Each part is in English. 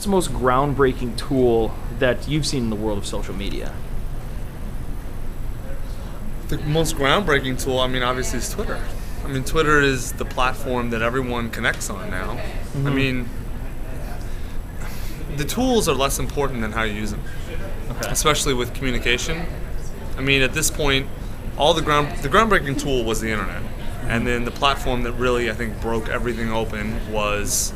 what's the most groundbreaking tool that you've seen in the world of social media? The most groundbreaking tool, I mean, obviously, is Twitter. I mean, Twitter is the platform that everyone connects on now. I mean, the tools are less important than how you use them, especially with communication. I mean, at this point, the groundbreaking tool was the internet, and then the platform that really, I think, broke everything open was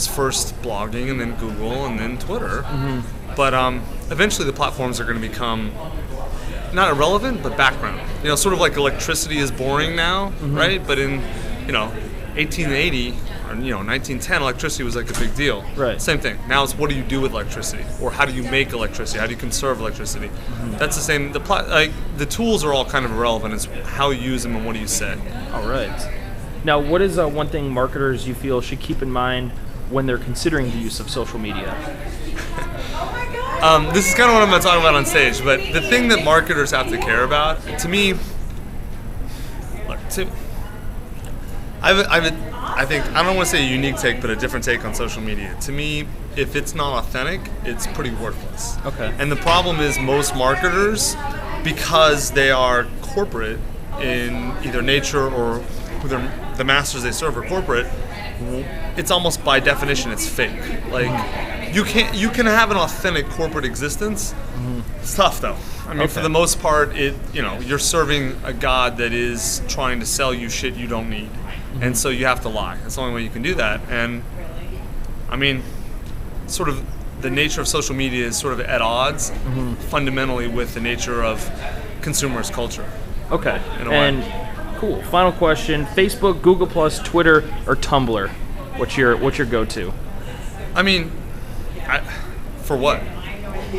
first blogging, and then Google, and then Twitter. But eventually, the platforms are going to become not irrelevant, but background. You know, sort of like electricity is boring now, right? But in 1880 or 1910, electricity was like a big deal. Right. Same thing. Now it's what do you do with electricity, or how do you make electricity? How do you conserve electricity? That's the same. The tools are all kind of irrelevant. It's how you use them and what do you say. All right. Now, what is one thing marketers you feel should keep in mind when they're considering the use of social media? This is kind of what I'm going to talk about on stage, but the thing that marketers have to care about, to me, I think, I don't want to say a unique take, but a different take on social media. To me, if it's not authentic, it's pretty worthless. Okay. And the problem is most marketers, because they are corporate in either nature or the masters they serve are corporate, it's almost by definition it's fake. Like you can have an authentic corporate existence. It's tough though. I mean, for the most part, you're serving a god that is trying to sell you shit you don't need, and so you have to lie. That's the only way you can do that. And I mean, sort of the nature of social media is sort of at odds fundamentally with the nature of consumers' culture. Okay. In a way. Cool. Final question: Facebook, Google+, Twitter, or Tumblr? What's your go-to? I mean, for what?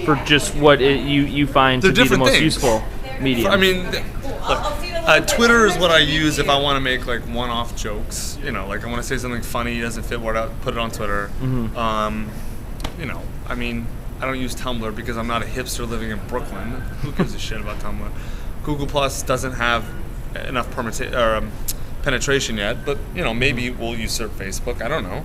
For just what you find to be the most useful medium. I mean, look, Twitter is what I use if I want to make like one-off jokes. Like I want to say something funny, doesn't fit what I put it on Twitter. I mean, I don't use Tumblr because I'm not a hipster living in Brooklyn. Who gives a shit about Tumblr? Google+ doesn't have enough penetration yet, but maybe we'll usurp Facebook. I don't know.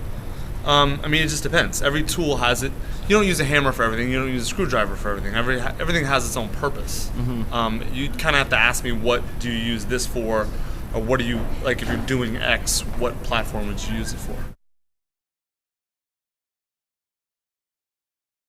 I mean, it just depends. Every tool has it. You don't use a hammer for everything. You don't use a screwdriver for everything. Everything has its own purpose. You kind of have to ask me, what do you use this for, or what do you like? If you're doing X, what platform would you use it for?